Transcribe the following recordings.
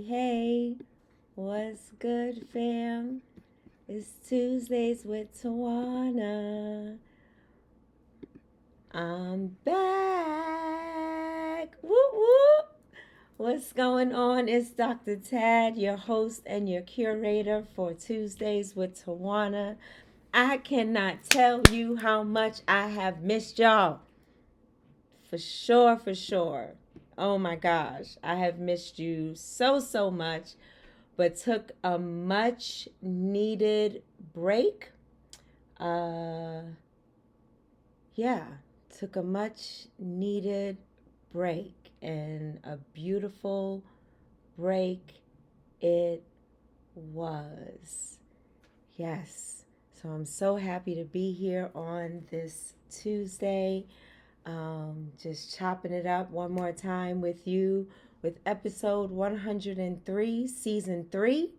Hey, what's good, fam? It's Tuesdays with Tawana. I'm back. Woo woo. What's going on? It's Dr. Tad, your host and your curator for Tuesdays with Tawana. I cannot tell you how much I have missed y'all. For sure. Oh my gosh, I have missed you so much, but took a much needed break. Uh, yeah, took a much needed break and a beautiful break it was. Yes, so I'm so happy to be here on this Tuesday. Just chopping it up one more time with you with episode 103, season 3.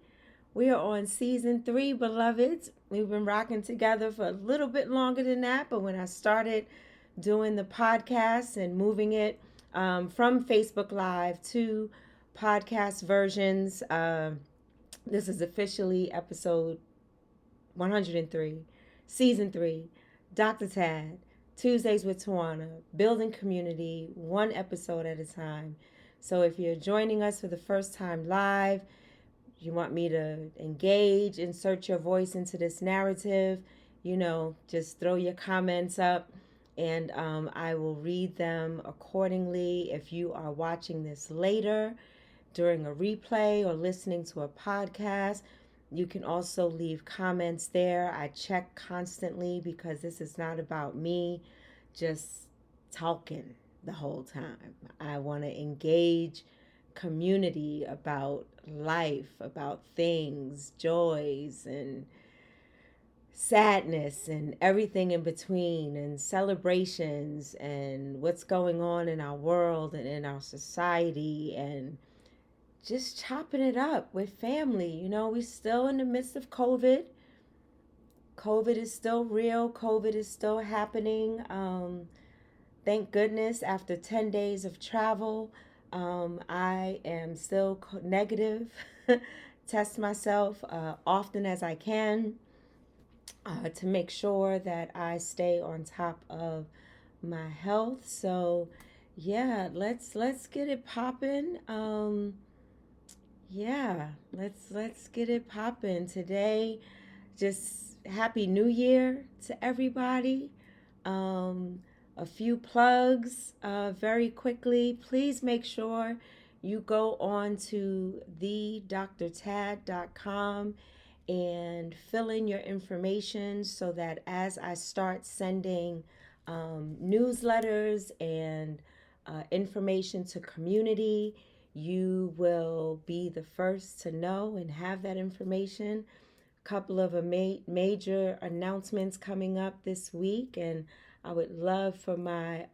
We are on season 3, beloveds. We've been rocking together for a little bit longer than that, but when I started doing the podcast and moving it from Facebook Live to podcast versions, this is officially episode 103, season 3, Dr. Tad, Tuesdays with Tawana, building community, one episode at a time. So if you're joining us for the first time live, you want me to engage, insert your voice into this narrative, just throw your comments up and I will read them accordingly. If you are watching this later during a replay or listening to a podcast, you can also leave comments there. I check constantly because this is not about me just talking the whole time. I want to engage community about life, about things, joys, and sadness, and everything in between, and celebrations, and what's going on in our world and in our society, and just chopping it up with family. We're still in the midst of COVID. COVID is still real. COVID is still happening. Thank goodness, after 10 days of travel, I am still negative. Test myself often as I can to make sure that I stay on top of my health. So, yeah, let's get it popping. Yeah, let's get it popping today. Just happy New Year to everybody. A few plugs very quickly. Please make sure you go on to thedrtad.com and fill in your information so that as I start sending newsletters and information to community, you will be the first to know and have that information. Couple of major announcements coming up this week, and I would love for my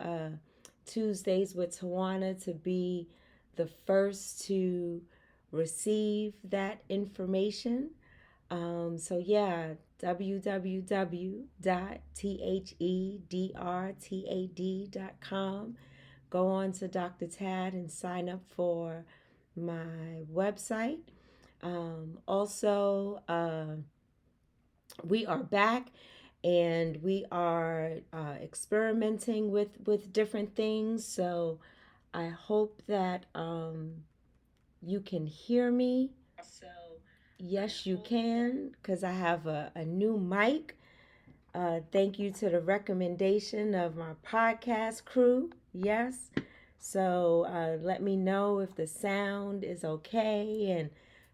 Tuesdays with Tawana to be the first to receive that information. So yeah, www.thedrtad.com. Go on to Dr. Tad and sign up for my website. Also, we are back and we are experimenting with different things. So I hope that you can hear me. So yes, you can, because I have a new mic. Thank you to the recommendation of my podcast crew. Yes. So let me know if the sound is okay and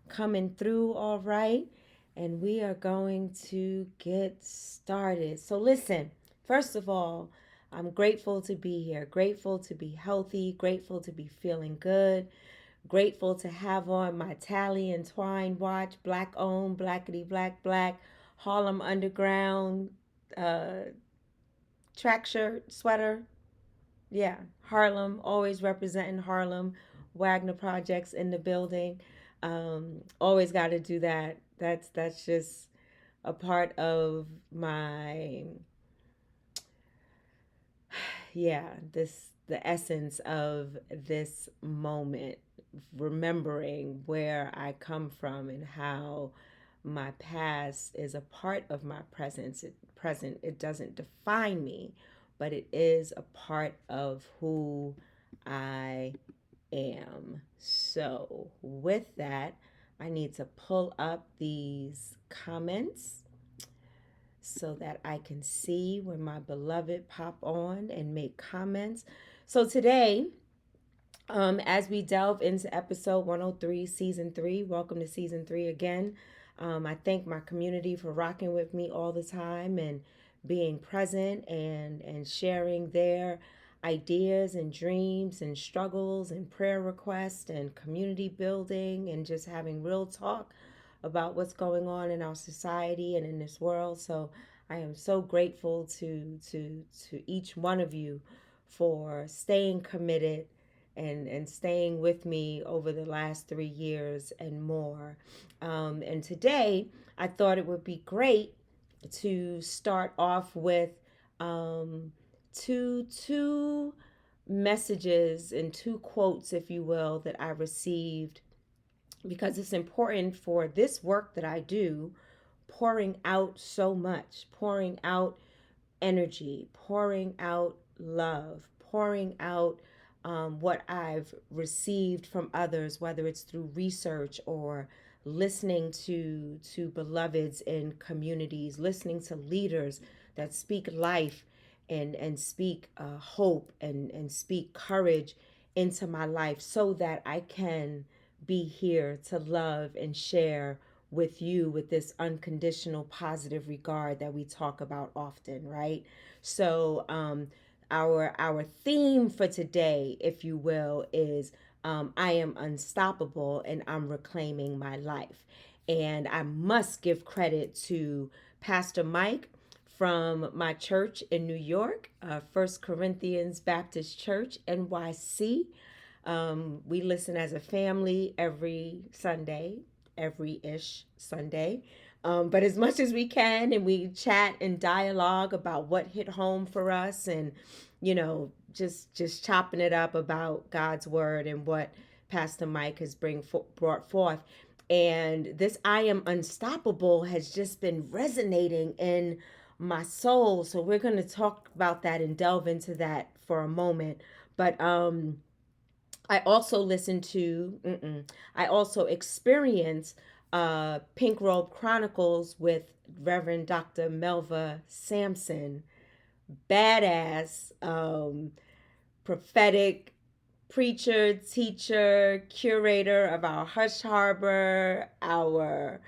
coming through all right. and we are going to get started. So, listen, first of all, I'm grateful to be here, grateful to be healthy, grateful to be feeling good, grateful to have on my Tally and Twine watch, black owned, blackety black, black, Harlem Underground uh, track shirt, sweater. Yeah, Harlem, always representing Harlem. Wagner Projects in the building. Always got to do that. That's just a part of my, yeah, this the essence of this moment, remembering where I come from and how my past is a part of my present. It doesn't define me, but it is a part of who I am. So, with that, I need to pull up these comments so that I can see when my beloved pop on and make comments. So today, as we delve into episode 103, season 3, welcome to season 3 again. I thank my community for rocking with me all the time and being present and sharing their ideas and dreams and struggles and prayer requests and community building and just having real talk about what's going on in our society and in this world. So I am so grateful to each one of you for staying committed and staying with me over the last 3 years and more. And today, I thought it would be great to start off with two messages and two quotes, if you will, that I received because it's important for this work that I do, pouring out so much, pouring out energy, pouring out love, pouring out what I've received from others, whether it's through research or listening to beloveds in communities, listening to leaders that speak life and speak hope and speak courage into my life so that I can be here to love and share with you with this unconditional positive regard that we talk about often, right? So our theme for today, if you will, is I am unstoppable and I'm reclaiming my life. And I must give credit to Pastor Mike from my church in New York, First Corinthians Baptist Church, NYC. We listen as a family every Sunday, every ish Sunday. But as much as we can, and we chat and dialogue about what hit home for us, and just chopping it up about God's word and what Pastor Mike has brought forth. And this I am unstoppable has just been resonating in my soul. So we're going to talk about that and delve into that for a moment. But I also listen I also experience Pink Robe Chronicles with Reverend Dr. Melva Sampson, badass, prophetic preacher, teacher, curator of our Hush Harbor, our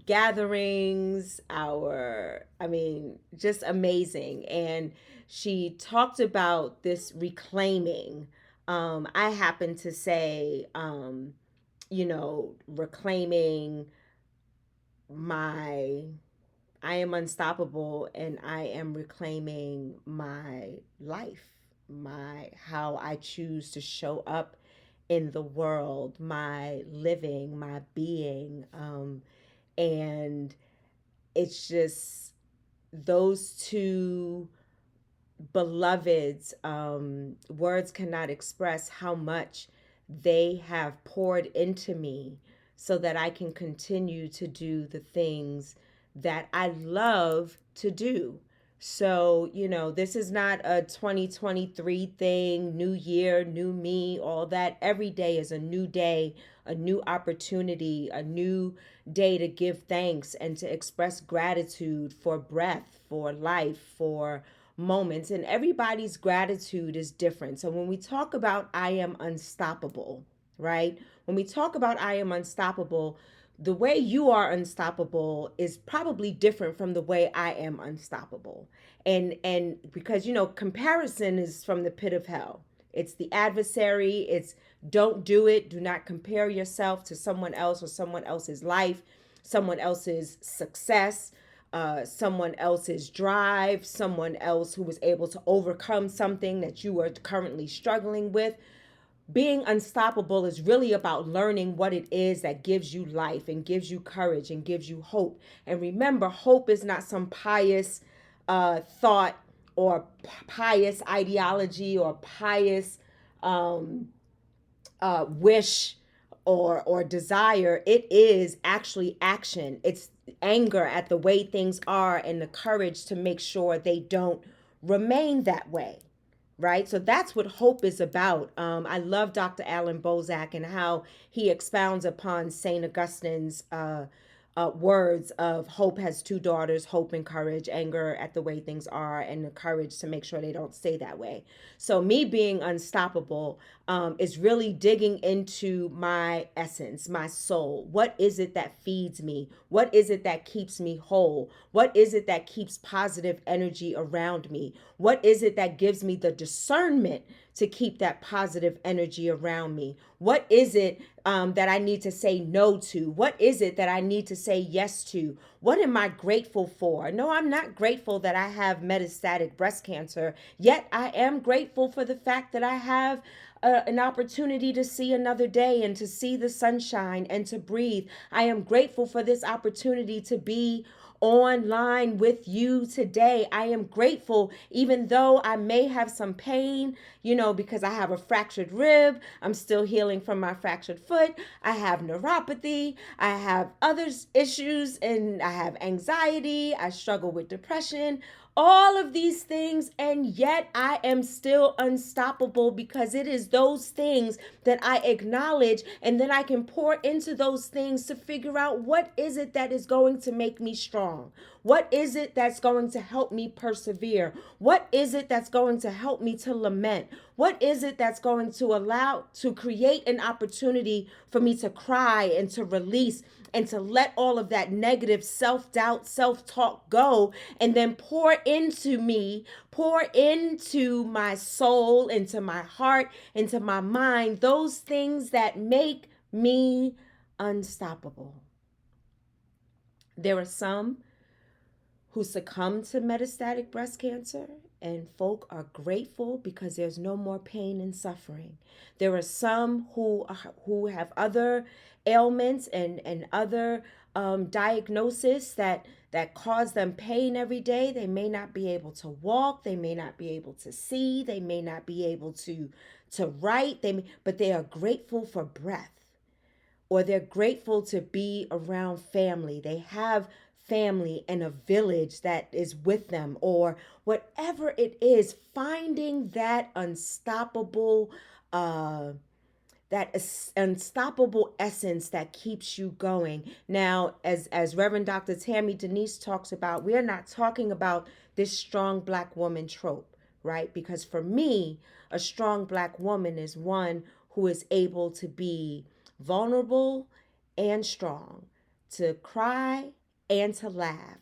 gatherings, just amazing. And she talked about this reclaiming. I happen to say, reclaiming my I am unstoppable and I am reclaiming my life, my how I choose to show up in the world, my living, my being. And it's just those two beloveds, words cannot express how much they have poured into me so that I can continue to do the things that I love to do. So, this is not a 2023 thing, new year, new me, all that. Every day is a new day, a new opportunity, a new day to give thanks and to express gratitude for breath, for life, for moments. And everybody's gratitude is different. So when we talk about I am unstoppable, right? When we talk about I am unstoppable, the way you are unstoppable is probably different from the way I am unstoppable. And because comparison is from the pit of hell. It's the adversary. It's don't do it. Do not compare yourself to someone else or someone else's life, someone else's success, someone else's drive, someone else who was able to overcome something that you are currently struggling with. Being unstoppable is really about learning what it is that gives you life and gives you courage and gives you hope. And remember, hope is not some pious thought or pious ideology or pious wish or desire. It is actually action. It's anger at the way things are and the courage to make sure they don't remain that way. Right? So that's what hope is about. I love Dr. Alan Bozak and how he expounds upon St. Augustine's words of hope has two daughters, hope and courage, anger at the way things are, and the courage to make sure they don't stay that way. So me being unstoppable is really digging into my essence, my soul. What is it that feeds me? What is it that keeps me whole? What is it that keeps positive energy around me? What is it that gives me the discernment to keep that positive energy around me? What is it that I need to say no to? What is it that I need to say yes to? What am I grateful for? No, I'm not grateful that I have metastatic breast cancer, yet I am grateful for the fact that I have an opportunity to see another day and to see the sunshine and to breathe. I am grateful for this opportunity to be online with you today. I am grateful, even though I may have some pain, because I have a fractured rib. I'm still healing from my fractured foot. I have neuropathy. I have other issues, and I have anxiety. I struggle with depression. All of these things, and yet I am still unstoppable because it is those things that I acknowledge, and then I can pour into those things to figure out what is it that is going to make me strong. What is it that's going to help me persevere? What is it that's going to help me to lament? What is it that's going to allow to create an opportunity for me to cry and to release and to let all of that negative self-doubt, self-talk go, and then pour into me, pour into my soul, into my heart, into my mind, those things that make me unstoppable. There are some who succumb to metastatic breast cancer, and folk are grateful because there's no more pain and suffering. There are some who have other ailments and other diagnoses that cause them pain every day. They may not be able to walk, they may not be able to see, they may not be able to write, but they are grateful for breath, or they're grateful to be around family. They have family and a village that is with them, or whatever it is, finding that unstoppable unstoppable essence that keeps you going. Now, as Reverend Dr. Tammy Denise talks about, we are not talking about this strong black woman trope, right? Because for me, a strong black woman is one who is able to be vulnerable and strong, to cry and to laugh,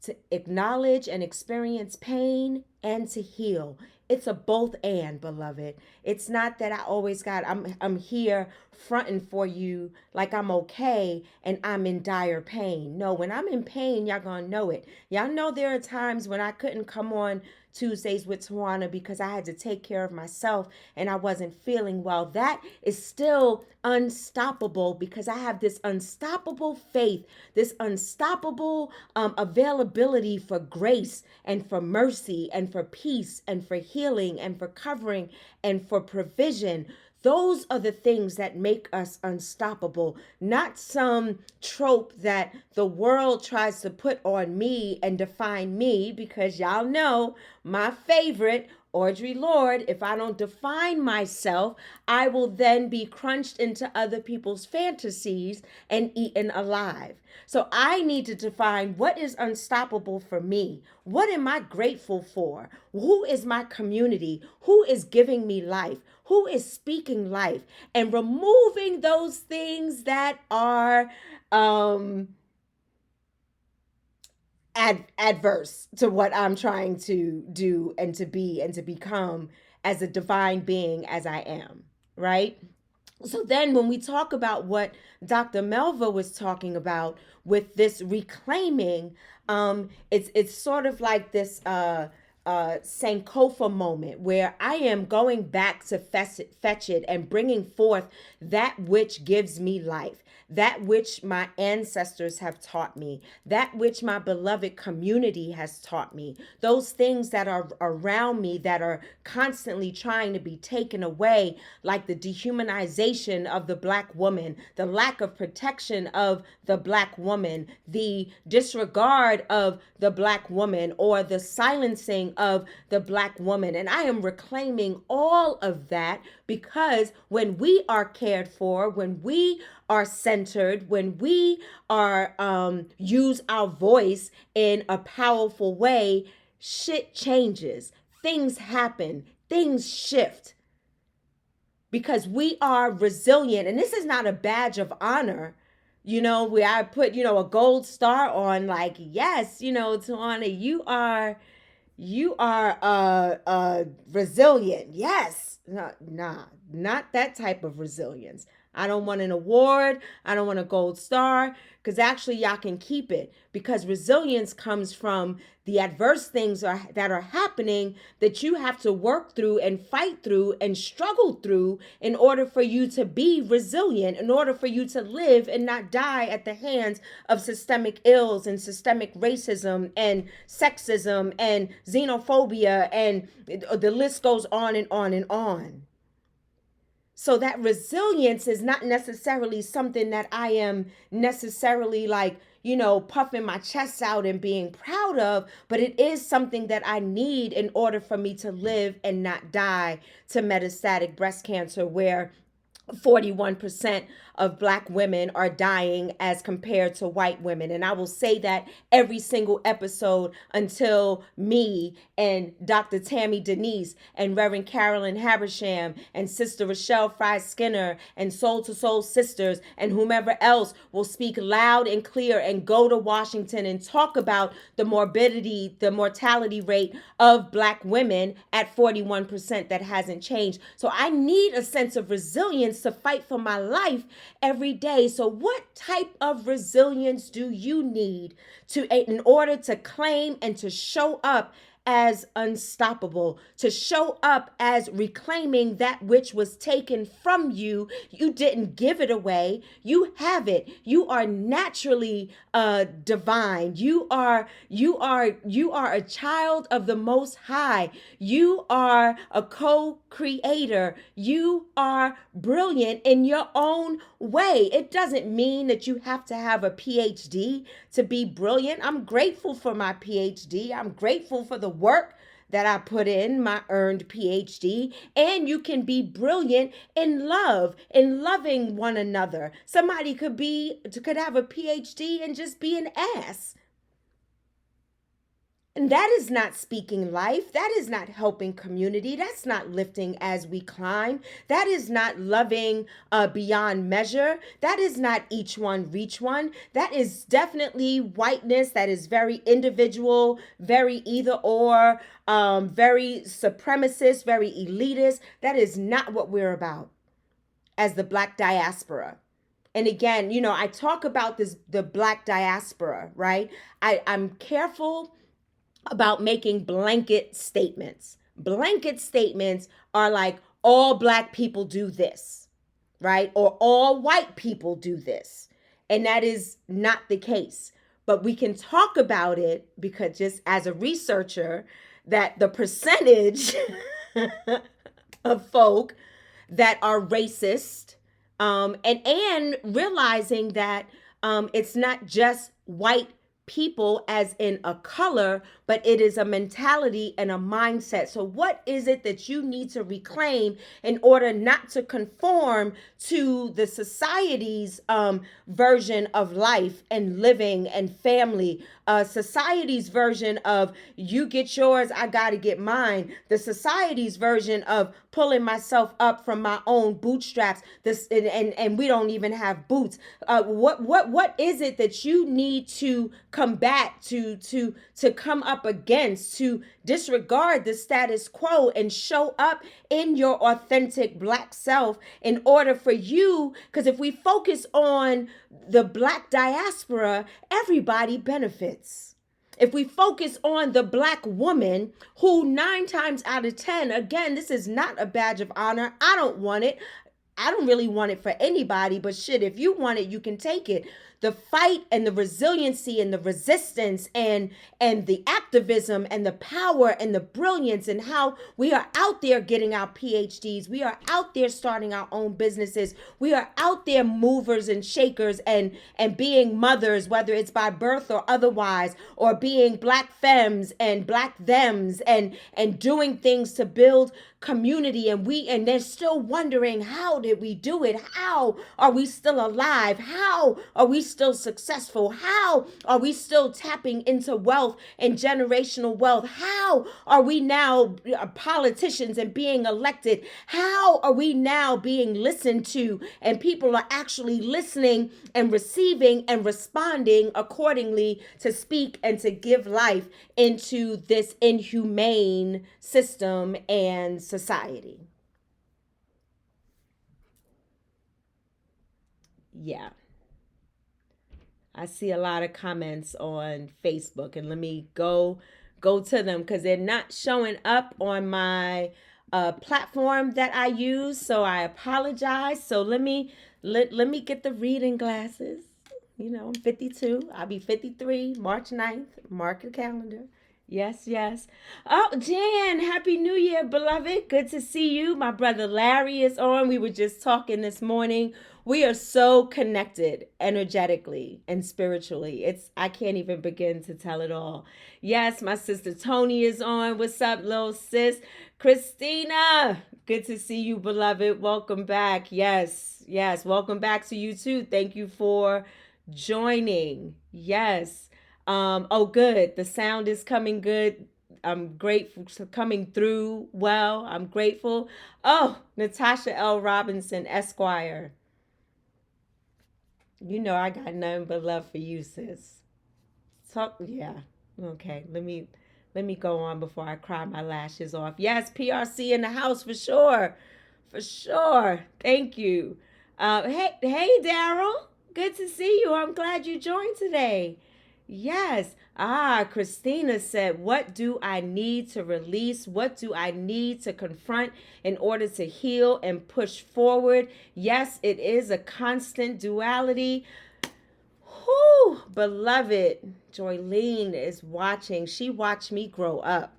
to acknowledge and experience pain and to heal. It's a both and, beloved. It's not that I always I'm here fronting for you like I'm okay and I'm in dire pain. No, when I'm in pain, y'all gonna know it. Y'all know there are times when I couldn't come on Tuesdays with Tawana because I had to take care of myself and I wasn't feeling well. That is still unstoppable because I have this unstoppable faith, this unstoppable availability for grace and for mercy and for peace and for healing and for covering and for provision. Those are the things that make us unstoppable, not some trope that the world tries to put on me and define me, because y'all know my favorite, Audre Lorde, if I don't define myself, I will then be crunched into other people's fantasies and eaten alive. So I need to define what is unstoppable for me. What am I grateful for? Who is my community? Who is giving me life? Who is speaking life? And removing those things that are um adverse to what I'm trying to do and to be and to become as a divine being as I am, right? So then when we talk about what Dr. Melva was talking about with this reclaiming, it's sort of like this Sankofa moment where I am going back to fetch it and bringing forth that which gives me life, that which my ancestors have taught me, that which my beloved community has taught me, those things that are around me that are constantly trying to be taken away, like the dehumanization of the Black woman, the lack of protection of the Black woman, the disregard of the Black woman, or the silencing of the Black woman. And I am reclaiming all of that, because when we are cared for, when we are centered, when we are use our voice in a powerful way, shit changes, things happen, things shift, because we are resilient. And this is not a badge of honor, where I put, a gold star on, like, yes, Tawana, you are resilient. Yes. No, nah, not that type of resilience. I don't want an award. I don't want a gold star, because actually y'all can keep it, because resilience comes from the adverse things that are happening that you have to work through and fight through and struggle through in order for you to be resilient, in order for you to live and not die at the hands of systemic ills and systemic racism and sexism and xenophobia, and the list goes on and on and on. So that resilience is not necessarily something that I am necessarily like, puffing my chest out and being proud of, but it is something that I need in order for me to live and not die to metastatic breast cancer, where 41% of Black women are dying as compared to white women. And I will say that every single episode until me and Dr. Tammy Denise and Reverend Carolyn Habersham and Sister Rochelle Fry Skinner and Soul to Soul Sisters and whomever else will speak loud and clear and go to Washington and talk about the mortality rate of Black women at 41% that hasn't changed. So I need a sense of resilience to fight for my life every day. So what type of resilience do you need in order to claim and to show up as unstoppable, to show up as reclaiming that which was taken from you? You didn't give it away. You have it. You are naturally divine. You are a child of the Most High. You are a co-creator. You are brilliant in your own way. It doesn't mean that you have to have a PhD to be brilliant. I'm grateful for my PhD. I'm grateful for the work that I put in, my earned PhD. And you can be brilliant in love, in loving one another. Somebody could have a PhD and just be an ass. And that is not speaking life. That is not helping community. That's not lifting as we climb. That is not loving beyond measure. That is not each one reach one. That is definitely whiteness. That is very individual, very either or, very supremacist, very elitist. That is not what we're about as the Black diaspora. And again, I talk about the Black diaspora, right? I'm careful about making blanket statements. Blanket statements are like, all Black people do this, right? Or all white people do this. And that is not the case. But we can talk about it, because just as a researcher, that the percentage of folk that are racist, and realizing that it's not just white people as in a color, but it is a mentality and a mindset. So what is it that you need to reclaim in order not to conform to the society's version of life and living and family, society's version of you get yours, I gotta get mine, the society's version of pulling myself up from my own bootstraps. This and we don't even have boots. What is it that you need to combat, to come up against, to disregard the status quo and show up in your authentic Black self in order for you? Because if we focus on the Black diaspora, everybody benefits. If we focus on the Black woman, who 9 times out of 10, again, this is not a badge of honor. I don't want it. I don't really want it for anybody, but shit, if you want it, you can take it. The fight and the resiliency and the resistance and the activism and the power and the brilliance and how we are out there getting our PhDs. We are out there starting our own businesses. We are out there movers and shakers and being mothers, whether it's by birth or otherwise, or being Black femmes and Black thems and doing things to build community. And they're still wondering, how did we do it? How are we still alive? How are we still successful? How are we still tapping into wealth and generational wealth? How are we now politicians and being elected? How are we now being listened to and people are actually listening and receiving and responding accordingly to speak and to give life into this inhumane system and society? Yeah. I see a lot of comments on Facebook, and let me go to them because they're not showing up on my platform that I use. So I apologize. So let me get the reading glasses. You know, I'm 52. I'll be 53 March 9th. Mark the calendar. Yes, yes. Oh, Jan, Happy New Year, beloved. Good to see you. My brother Larry is on. We were just talking this morning. We are so connected energetically and spiritually. I can't even begin to tell it all. Yes, my sister Tony is on. What's up, little sis? Christina, good to see you, beloved. Welcome back. Yes, yes. Welcome back to you too. Thank you for joining. Yes. Oh, good. The sound is coming good. I'm grateful for coming through well. I'm grateful. Oh, Natasha L. Robinson, Esquire. You know I got nothing but love for you, sis. Talk, yeah. Okay, let me go on before I cry my lashes off. Yes, PRC in the house for sure. For sure. Thank you. Hey, Daryl. Good to see you. I'm glad you joined today. Yes. Christina said, what do I need to release? What do I need to confront in order to heal and push forward? Yes, it is a constant duality. Whew, beloved, Joylene is watching. She watched me grow up.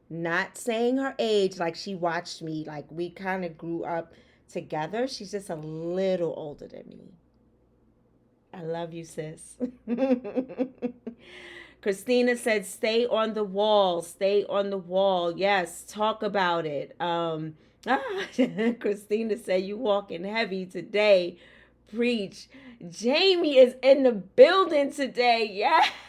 Not saying her age, like she watched me, like we kind of grew up together. She's just a little older than me. I love you, sis. Christina said, stay on the wall. Stay on the wall. Yes, talk about it. Christina said, you walking heavy today. Preach. Jamie is in the building today.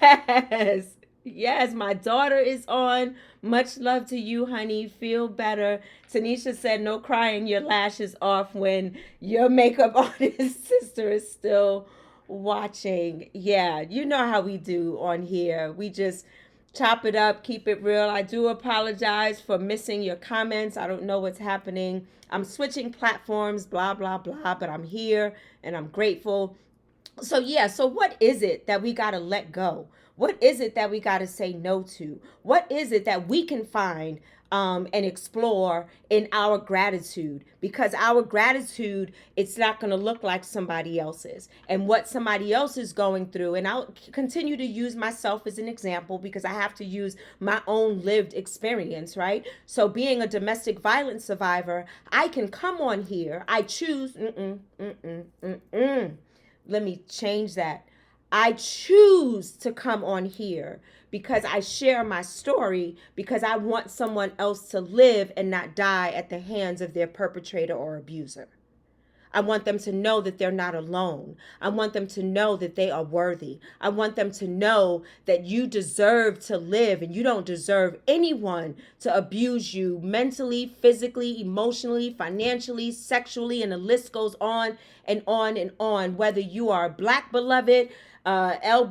Yes. Yes, my daughter is on. Much love to you, honey. Feel better. Tanisha said, no crying your lashes off when your makeup artist sister is still watching. Yeah, you know how we do on here. We just chop it up, keep it real. I do apologize for missing your comments. I don't know what's happening. I'm switching platforms, blah, blah, blah, but I'm here and I'm grateful. So yeah, so what is it that we got to let go? What is it that we got to say no to? What is it that we can find and explore in our gratitude? Because our gratitude, it's not going to look like somebody else's. And what somebody else is going through, and I'll continue to use myself as an example because I have to use my own lived experience, right? So being a domestic violence survivor, I can come on here. I choose, let me change that. I choose to come on here because I share my story because I want someone else to live and not die at the hands of their perpetrator or abuser. I want them to know that they're not alone. I want them to know that they are worthy. I want them to know that you deserve to live and you don't deserve anyone to abuse you mentally, physically, emotionally, financially, sexually, and the list goes on and on and on. Whether you are Black beloved, LGBTQIA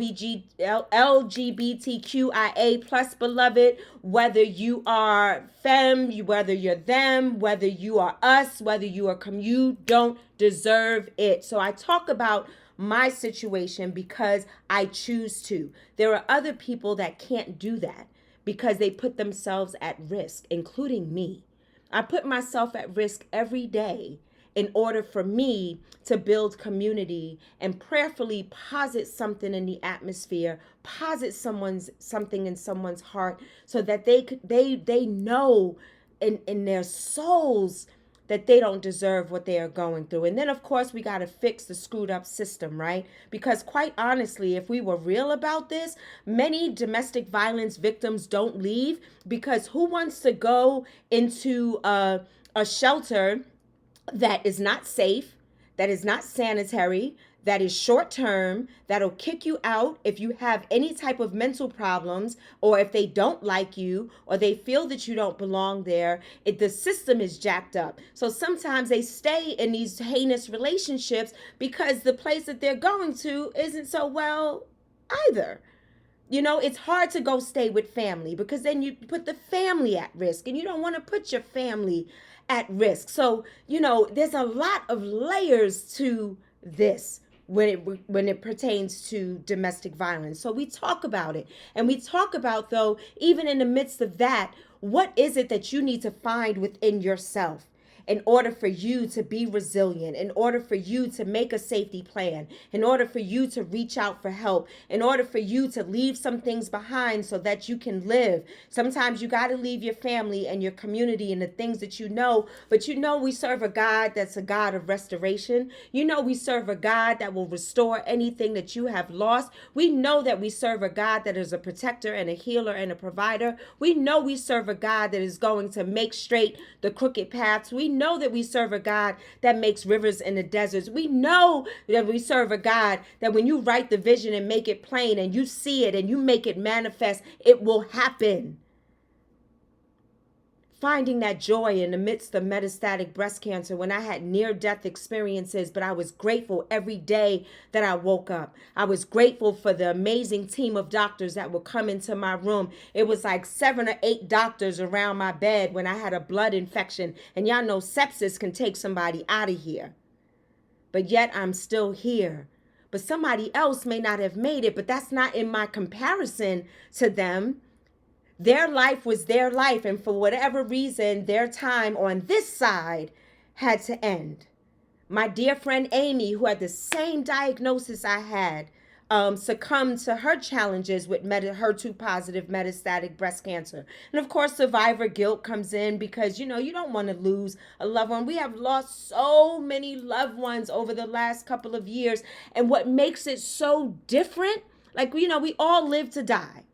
plus beloved, whether you are femme, whether you're them, whether you are us, whether you are you don't deserve it. So I talk about my situation because I choose to. There are other people that can't do that because they put themselves at risk, including me. I put myself at risk every day in order for me to build community and prayerfully posit something in the atmosphere, posit something in someone's heart so that they know in their souls that they don't deserve what they are going through. And then, of course, we got to fix the screwed up system, right? Because quite honestly, if we were real about this, many domestic violence victims don't leave because who wants to go into a shelter that is not safe, that is not sanitary, that is short term, that'll kick you out if you have any type of mental problems, or if they don't like you, or they feel that you don't belong there. The system is jacked up. So sometimes they stay in these heinous relationships because the place that they're going to isn't so well either. You know, it's hard to go stay with family because then you put the family at risk and you don't want to put your family at risk. So, you know, there's a lot of layers to this when it pertains to domestic violence. So we talk about it, and we talk about, though, even in the midst of that, what is it that you need to find within yourself in order for you to be resilient, in order for you to make a safety plan, in order for you to reach out for help, in order for you to leave some things behind so that you can live. Sometimes you got to leave your family and your community and the things that you know, but you know we serve a God that's a God of restoration. You know we serve a God that will restore anything that you have lost. We know that we serve a God that is a protector and a healer and a provider. We know we serve a God that is going to make straight the crooked paths. We know that we serve a God that makes rivers in the deserts. We know that we serve a God that when you write the vision and make it plain and you see it and you make it manifest, it will happen. Finding that joy in the midst of metastatic breast cancer when I had near-death experiences, but I was grateful every day that I woke up. I was grateful for the amazing team of doctors that would come into my room. It was like 7 or 8 doctors around my bed when I had a blood infection. And y'all know sepsis can take somebody out of here. But yet I'm still here. But somebody else may not have made it, but that's not in my comparison to them. Their life was their life, and for whatever reason, their time on this side had to end. My dear friend Amy, who had the same diagnosis I had, succumbed to her challenges with HER2 positive metastatic breast cancer. And of course, survivor guilt comes in because, you know, you don't want to lose a loved one. We have lost so many loved ones over the last couple of years. And what makes it so different, like, you know, we all live to die.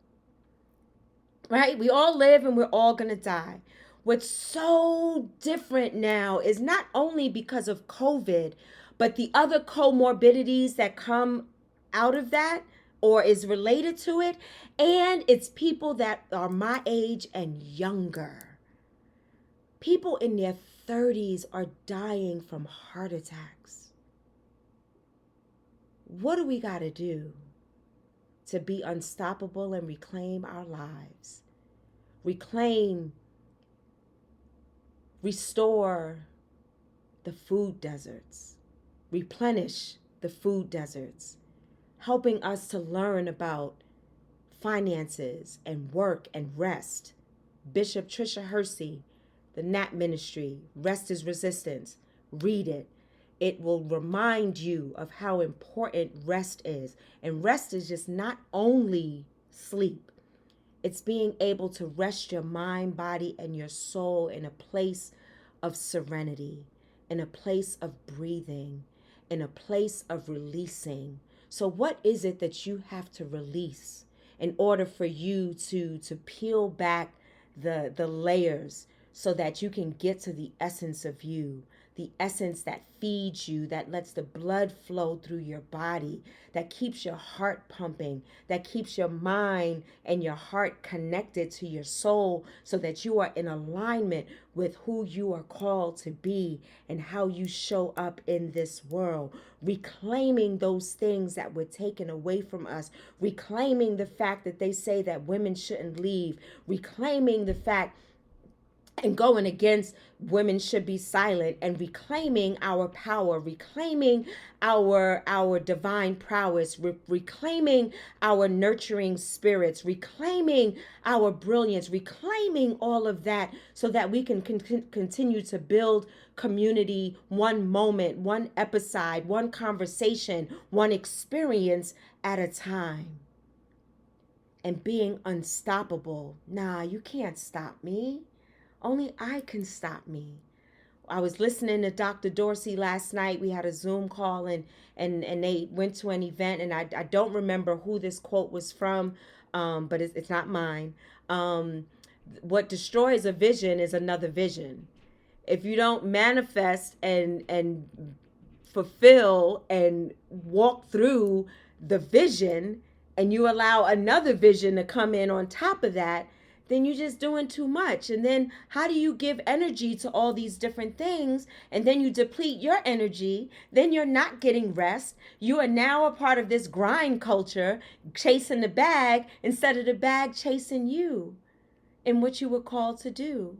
Right? We all live and we're all going to die. What's so different now is not only because of COVID, but the other comorbidities that come out of that or is related to it. And it's people that are my age and younger. People in their 30s are dying from heart attacks. What do we got to do to be unstoppable and reclaim our lives? Reclaim, restore the food deserts, replenish the food deserts, helping us to learn about finances and work and rest. Bishop Tricia Hersey, the Nat Ministry, Rest is Resistance. Read it. It will remind you of how important rest is. And rest is just not only sleep. It's being able to rest your mind, body, and your soul in a place of serenity, in a place of breathing, in a place of releasing. So what is it that you have to release in order for you to peel back the layers so that you can get to the essence of you, the essence that feeds you, that lets the blood flow through your body, that keeps your heart pumping, that keeps your mind and your heart connected to your soul so that you are in alignment with who you are called to be and how you show up in this world. Reclaiming those things that were taken away from us, reclaiming the fact that they say that women shouldn't leave, reclaiming the fact and going against women should be silent, and reclaiming our power, reclaiming our divine prowess, reclaiming our nurturing spirits, reclaiming our brilliance, reclaiming all of that so that we can continue to build community, one moment, one episode, one conversation, one experience at a time, and being unstoppable. Nah, you can't stop me. Only I can stop me. I was listening to Dr. Dorsey last night. We had a Zoom call, and they went to an event, and I don't remember who this quote was from, but it's not mine. What destroys a vision is another vision. If you don't manifest and fulfill and walk through the vision, and you allow another vision to come in on top of that, then you're just doing too much. And then how do you give energy to all these different things? And then you deplete your energy. Then you're not getting rest. You are now a part of this grind culture, chasing the bag instead of the bag chasing you in what you were called to do.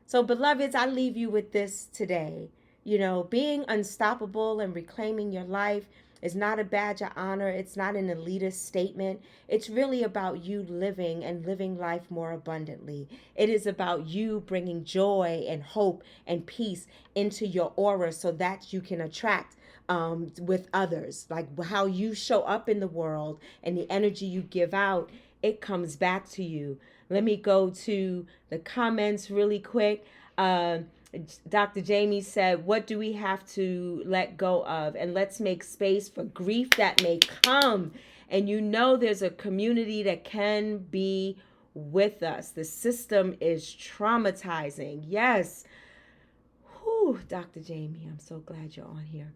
So, beloveds, I leave you with this today. You know, being unstoppable and reclaiming your life is not a badge of honor. It's not an elitist statement. It's really about you living and living life more abundantly. It is about you bringing joy and hope and peace into your aura so that you can attract with others. Like how you show up in the world and the energy you give out, it comes back to you. Let me go to the comments really quick. Dr. Jamie said, what do we have to let go of? And let's make space for grief that may come. And you know there's a community that can be with us. The system is traumatizing. Yes. Whew, Dr. Jamie, I'm so glad you're on here.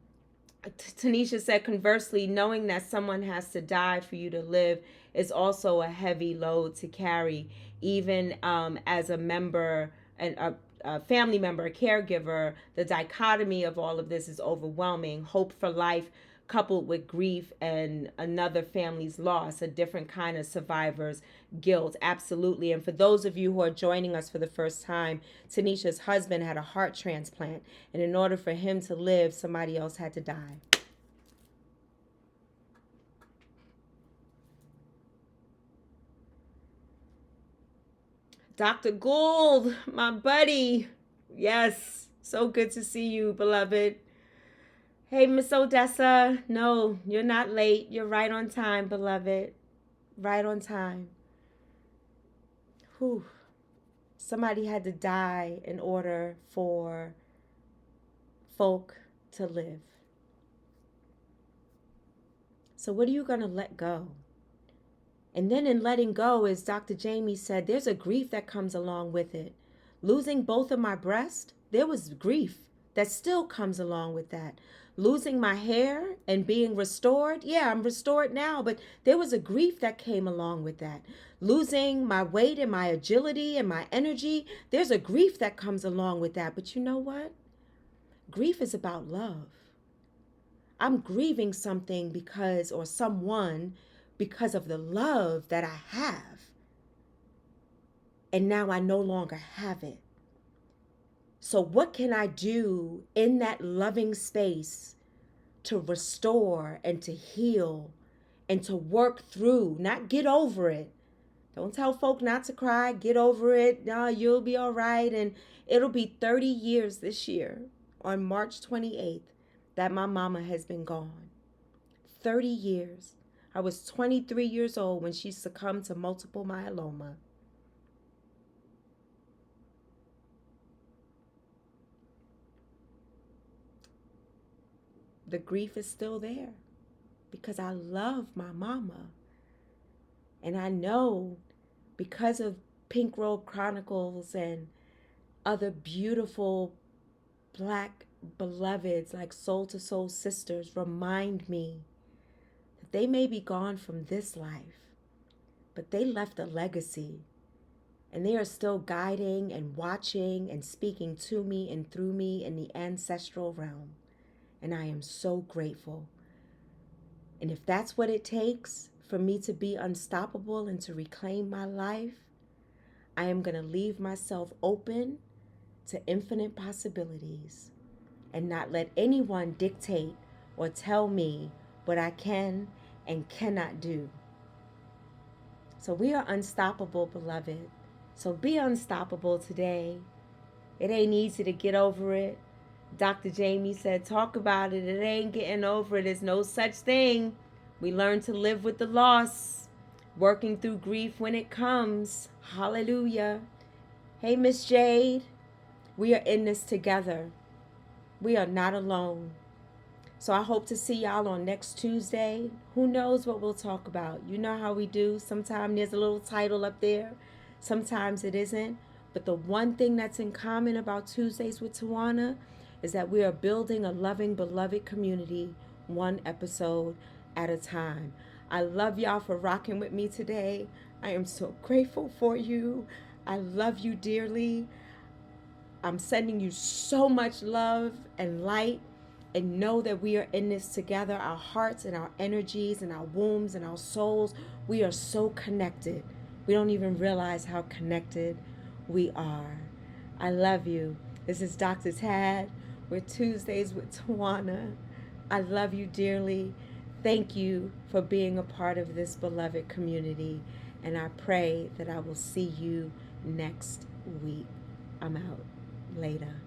Tanisha said, conversely, knowing that someone has to die for you to live is also a heavy load to carry, even as a member and a family member, a caregiver. The dichotomy of all of this is overwhelming. Hope for life coupled with grief and another family's loss, a different kind of survivor's guilt. Absolutely. And for those of you who are joining us for the first time, Tanisha's husband had a heart transplant, and in order for him to live, somebody else had to die. Dr. Gould, my buddy. Yes, so good to see you, beloved. Hey, Miss Odessa. No, you're not late. You're right on time, beloved. Right on time. Whew. Somebody had to die in order for folk to live. So what are you going to let go? And then in letting go, as Dr. Jamie said, there's a grief that comes along with it. Losing both of my breasts, there was grief that still comes along with that. Losing my hair and being restored, yeah, I'm restored now, but there was a grief that came along with that. Losing my weight and my agility and my energy, there's a grief that comes along with that. But you know what? Grief is about love. I'm grieving something because, or someone, because of the love that I have. And now I no longer have it. So what can I do in that loving space to restore and to heal and to work through, not get over it. Don't tell folk not to cry, get over it. No, you'll be all right. And it'll be 30 years this year on March 28th that my mama has been gone. 30 years. I was 23 years old when she succumbed to multiple myeloma. The grief is still there because I love my mama. And I know because of Pink Robe Chronicles and other beautiful Black beloveds, like soul to soul sisters, remind me that they may be gone from this life, but they left a legacy. And they are still guiding and watching and speaking to me and through me in the ancestral realm. And I am so grateful. And if that's what it takes for me to be unstoppable and to reclaim my life, I am going to leave myself open to infinite possibilities and not let anyone dictate or tell me what I can and cannot do. So we are unstoppable, beloved. So be unstoppable today. It ain't easy to get over it. Dr. Jamie said, talk about it. It ain't getting over it. There's no such thing. We learn to live with the loss, working through grief when it comes. Hallelujah. Hey, Miss Jade. We are in this together. We are not alone. So I hope to see y'all on next Tuesday. Who knows what we'll talk about? You know how we do. Sometimes there's a little title up there. Sometimes it isn't. But the one thing that's in common about Tuesdays with Tawana is that we are building a loving, beloved community, one episode at a time. I love y'all for rocking with me today. I am so grateful for you. I love you dearly. I'm sending you so much love and light. And know that we are in this together. Our hearts and our energies and our wombs and our souls, we are so connected. We don't even realize how connected we are. I love you. This is Dr. Tad. We're Tuesdays with Tawana. I love you dearly. Thank you for being a part of this beloved community. And I pray that I will see you next week. I'm out. Later.